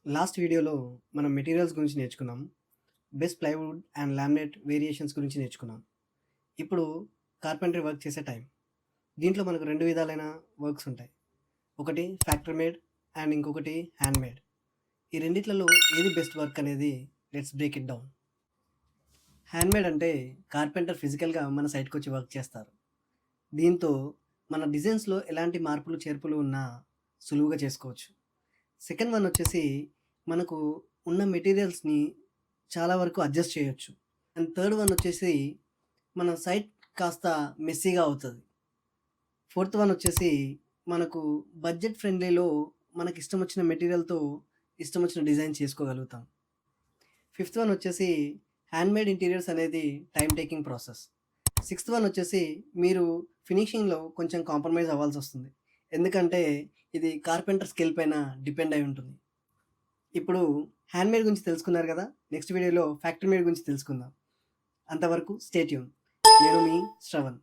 Last వీడియోలో మనం materials గురించి నేర్చుకున్నాం. Best plywood and laminate variations గురించి నేర్చుకున్నాం. ఇప్పుడు కార్పెంటరీ వర్క్ చేసే టైం. దీంట్లో మనకు 2 విధాలైన వర్క్స్ ఉంటాయి. ఒకటి ఫ్యాక్టరీ మేడ్ అండ్ ఇంకొకటి హ్యాండ్ మేడ్. ఈ రెండిట్లలో ఏది బెస్ట్ వర్క్ అనేది let's break it down. Hand made అంటే కార్పెంటర్ ఫిజికల్‌గా మన సైట్‌కొచ్చి వర్క్ చేస్తారు. దీంతో మన డిజైన్స్‌లో ఎలాంటి మార్పులు, చేర్పులు ఉన్నా సులువుగా చేసుకోవచ్చు. సెకండ్ వన్ వచ్చేసి మనకు ఉన్న మెటీరియల్స్‌ని చాలా వరకు అడ్జస్ట్ చేయొచ్చు. అండ్ థర్డ్ వన్ వచ్చేసి మన సైట్ కాస్త మెస్సీగా అవుతది. ఫోర్త్ వన్ వచ్చేసి మనకు బడ్జెట్ ఫ్రెండ్లీలో మనకిష్టం వచ్చిన మెటీరియల్‌తో ఇష్టం వచ్చిన డిజైన్ చేసుకోగలుగుతాం. ఫిఫ్త్ వన్ వచ్చేసి హ్యాండ్‌మేడ్ ఇంటీరియర్స్ అనేది time taking process. Sixth one వచ్చేసి మీరు ఫినిషింగ్‌లో కొంచెం కాంప్రమైజ్ అవ్వాల్సొస్తుంది. ఎందుకంటే ఇది కార్పెంటర్ స్కిల్ పైన డిపెండ్ అయి ఉంటుంది. ఇప్పుడు హ్యాండ్‌మేడ్ గురించి తెలుసుకున్నారు గదా! నెక్స్ట్ వీడియోలో ఫ్యాక్టరీ మేడ్ గురించి తెలుసుకుందాం. అంతవరకు స్టే ట్యూన్. నేను మీ శ్రవణ్.